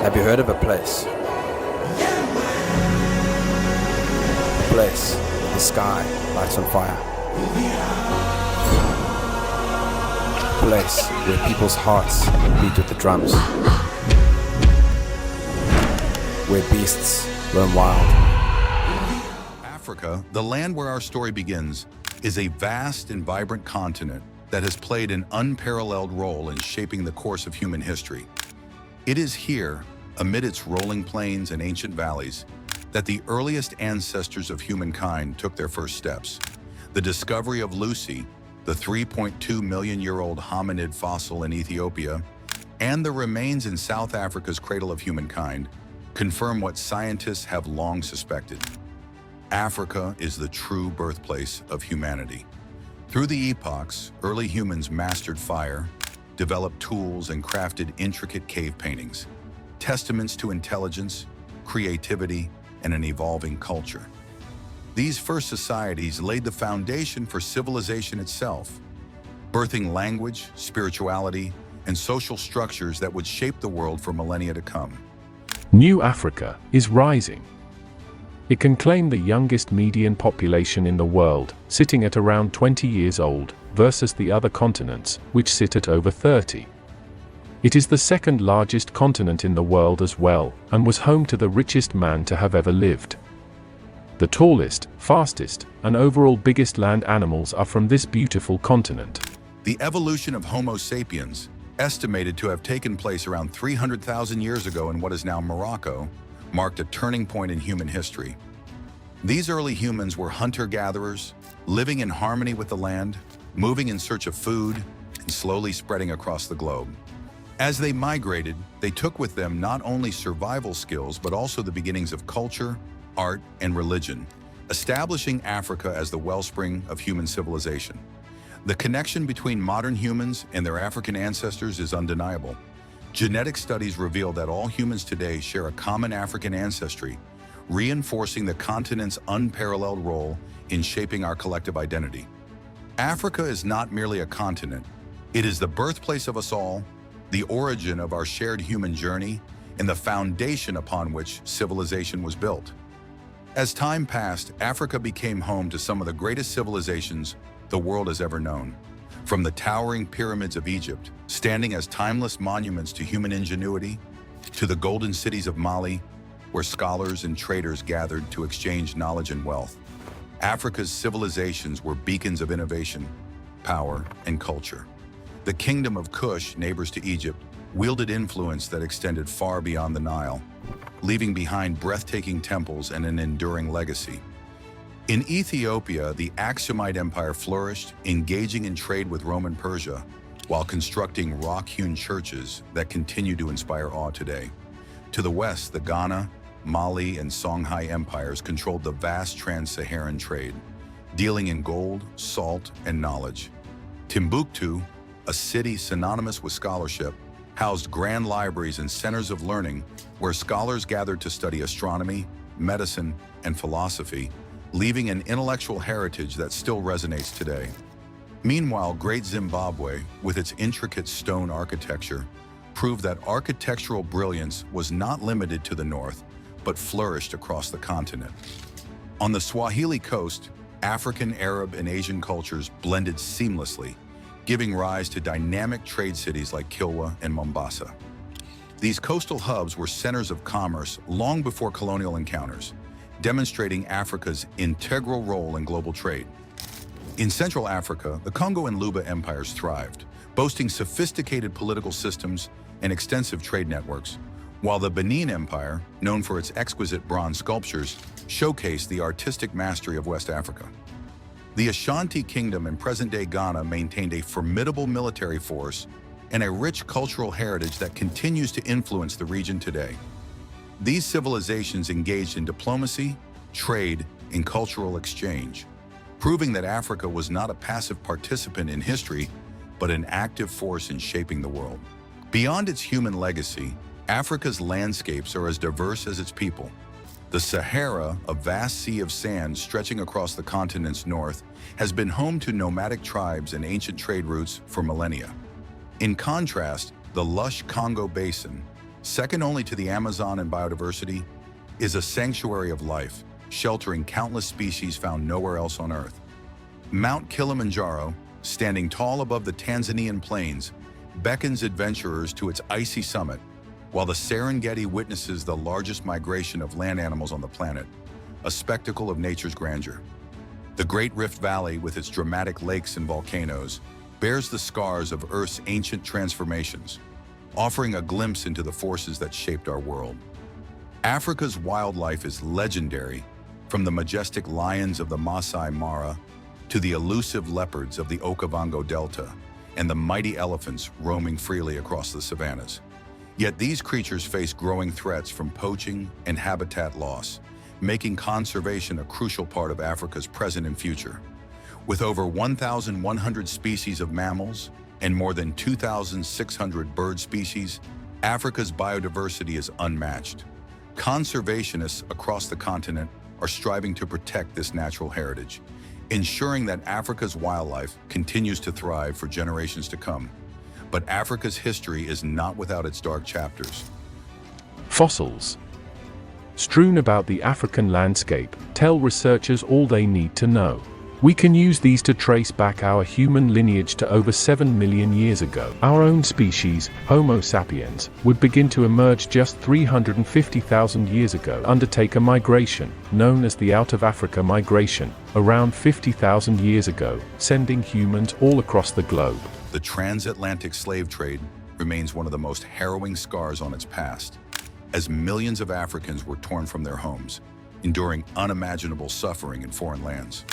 Have you heard of a place? A place where the sky lights on fire. A place where people's hearts beat with the drums. Where beasts roam wild. Africa, the land where our story begins, is a vast and vibrant continent that has played an unparalleled role in shaping the course of human history. It is here, amid its rolling plains and ancient valleys, that the earliest ancestors of humankind took their first steps. The discovery of Lucy, the 3.2 million-year-old hominid fossil in Ethiopia, and the remains in South Africa's cradle of humankind confirm what scientists have long suspected. Africa is the true birthplace of humanity. Through the epochs, early humans mastered fire, developed tools, and crafted intricate cave paintings, testaments to intelligence, creativity, and an evolving culture. These first societies laid the foundation for civilization itself, birthing language, spirituality, and social structures that would shape the world for millennia to come. New Africa is rising. It can claim the youngest median population in the world, sitting at around 20 years old, versus the other continents, which sit at over 30. It is the second largest continent in the world as well, and was home to the richest man to have ever lived. The tallest, fastest, and overall biggest land animals are from this beautiful continent. The evolution of Homo sapiens, estimated to have taken place around 300,000 years ago in what is now Morocco, marked a turning point in human history. These early humans were hunter-gatherers, living in harmony with the land, moving in search of food, and slowly spreading across the globe. As they migrated, they took with them not only survival skills but also the beginnings of culture, art, and religion, establishing Africa as the wellspring of human civilization. The connection between modern humans and their African ancestors is undeniable. Genetic studies reveal that all humans today share a common African ancestry, reinforcing the continent's unparalleled role in shaping our collective identity. Africa is not merely a continent. It is the birthplace of us all, the origin of our shared human journey, and the foundation upon which civilization was built. As time passed, Africa became home to some of the greatest civilizations the world has ever known. From the towering pyramids of Egypt, standing as timeless monuments to human ingenuity, to the golden cities of Mali, where scholars and traders gathered to exchange knowledge and wealth. Africa's civilizations were beacons of innovation, power, and culture. The kingdom of Kush, neighbors to Egypt, wielded influence that extended far beyond the Nile, leaving behind breathtaking temples and an enduring legacy. In Ethiopia, the Aksumite Empire flourished, engaging in trade with Roman Persia, while constructing rock-hewn churches that continue to inspire awe today. To the west, the Ghana, Mali, and Songhai empires controlled the vast trans-Saharan trade, dealing in gold, salt, and knowledge. Timbuktu, a city synonymous with scholarship, housed grand libraries and centers of learning where scholars gathered to study astronomy, medicine, and philosophy, leaving an intellectual heritage that still resonates today. Meanwhile, Great Zimbabwe, with its intricate stone architecture, proved that architectural brilliance was not limited to the north, but flourished across the continent. On the Swahili coast, African, Arab, and Asian cultures blended seamlessly, giving rise to dynamic trade cities like Kilwa and Mombasa. These coastal hubs were centers of commerce long before colonial encounters, demonstrating Africa's integral role in global trade. In Central Africa, the Congo and Luba empires thrived, boasting sophisticated political systems and extensive trade networks, while the Benin Empire, known for its exquisite bronze sculptures, showcased the artistic mastery of West Africa. The Ashanti Kingdom in present-day Ghana maintained a formidable military force and a rich cultural heritage that continues to influence the region today. These civilizations engaged in diplomacy, trade, and cultural exchange, proving that Africa was not a passive participant in history, but an active force in shaping the world. Beyond its human legacy, Africa's landscapes are as diverse as its people. The Sahara, a vast sea of sand stretching across the continent's north, has been home to nomadic tribes and ancient trade routes for millennia. In contrast, the lush Congo Basin, second only to the Amazon in biodiversity, is a sanctuary of life, sheltering countless species found nowhere else on Earth. Mount Kilimanjaro, standing tall above the Tanzanian plains, beckons adventurers to its icy summit, while the Serengeti witnesses the largest migration of land animals on the planet, a spectacle of nature's grandeur. The Great Rift Valley, with its dramatic lakes and volcanoes, bears the scars of Earth's ancient transformations, offering a glimpse into the forces that shaped our world. Africa's wildlife is legendary, from the majestic lions of the Masai Mara to the elusive leopards of the Okavango Delta and the mighty elephants roaming freely across the savannas. Yet these creatures face growing threats from poaching and habitat loss, making conservation a crucial part of Africa's present and future. With over 1,100 species of mammals and more than 2,600 bird species, Africa's biodiversity is unmatched. Conservationists across the continent are striving to protect this natural heritage, ensuring that Africa's wildlife continues to thrive for generations to come. But Africa's history is not without its dark chapters. Fossils, strewn about the African landscape, tell researchers all they need to know. We can use these to trace back our human lineage to over 7 million years ago. Our own species, Homo sapiens, would begin to emerge just 350,000 years ago, undertake a migration, known as the Out of Africa migration, around 50,000 years ago, sending humans all across the globe. The transatlantic slave trade remains one of the most harrowing scars on its past, as millions of Africans were torn from their homes, enduring unimaginable suffering in foreign lands.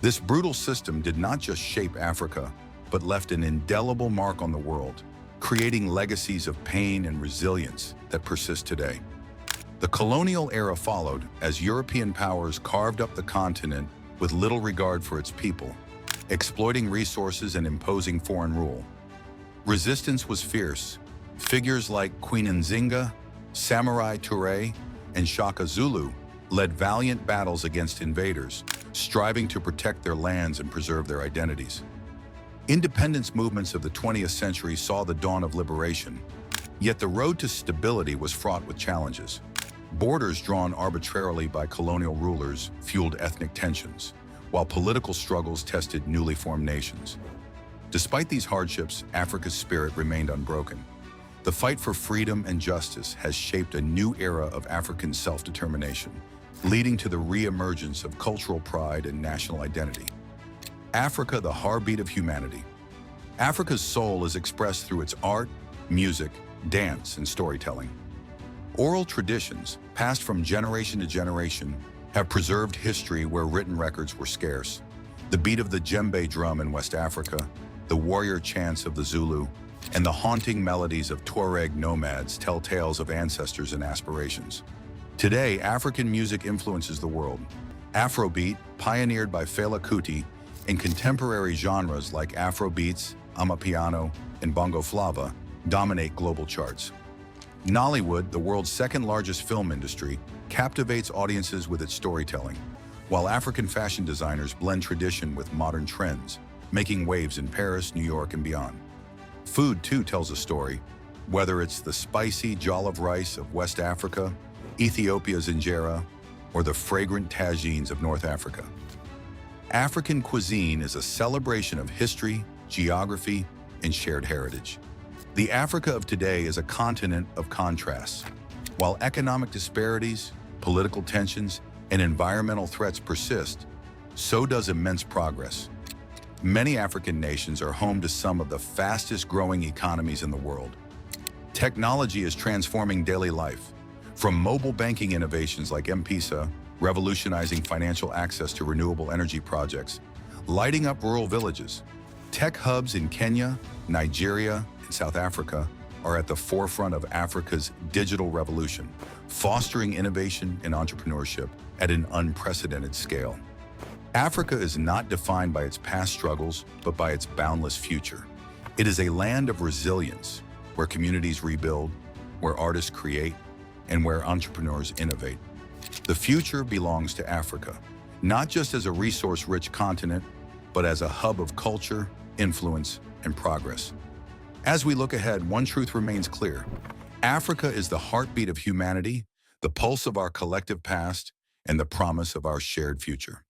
This brutal system did not just shape Africa, but left an indelible mark on the world, creating legacies of pain and resilience that persist today. The colonial era followed as European powers carved up the continent with little regard for its people, exploiting resources and imposing foreign rule. Resistance was fierce. Figures like Queen Nzinga, Samurai Touré, and Shaka Zulu led valiant battles against invaders, striving to protect their lands and preserve their identities. Independence movements of the 20th century saw the dawn of liberation, yet the road to stability was fraught with challenges. Borders drawn arbitrarily by colonial rulers fueled ethnic tensions, while political struggles tested newly formed nations. Despite these hardships, Africa's spirit remained unbroken. The fight for freedom and justice has shaped a new era of African self-determination, leading to the re-emergence of cultural pride and national identity. Africa, the heartbeat of humanity. Africa's soul is expressed through its art, music, dance, and storytelling. Oral traditions, passed from generation to generation, have preserved history where written records were scarce. The beat of the djembe drum in West Africa, the warrior chants of the Zulu, and the haunting melodies of Tuareg nomads tell tales of ancestors and aspirations. Today, African music influences the world. Afrobeat, pioneered by Fela Kuti, and contemporary genres like Afrobeats, Amapiano, and Bongo Flava dominate global charts. Nollywood, the world's second-largest film industry, captivates audiences with its storytelling, while African fashion designers blend tradition with modern trends, making waves in Paris, New York, and beyond. Food, too, tells a story, whether it's the spicy jollof rice of West Africa, Ethiopia's injera, or the fragrant tagines of North Africa. African cuisine is a celebration of history, geography, and shared heritage. The Africa of today is a continent of contrasts. While economic disparities, political tensions, and environmental threats persist, so does immense progress. Many African nations are home to some of the fastest-growing economies in the world. Technology is transforming daily life, from mobile banking innovations like M-Pesa, revolutionizing financial access to renewable energy projects, lighting up rural villages. Tech hubs in Kenya, Nigeria, and South Africa are at the forefront of Africa's digital revolution, fostering innovation and entrepreneurship at an unprecedented scale. Africa is not defined by its past struggles, but by its boundless future. It is a land of resilience, where communities rebuild, where artists create, and where entrepreneurs innovate. The future belongs to Africa, not just as a resource-rich continent, but as a hub of culture, influence, and progress. As we look ahead, one truth remains clear. Africa is the heartbeat of humanity, the pulse of our collective past, and the promise of our shared future.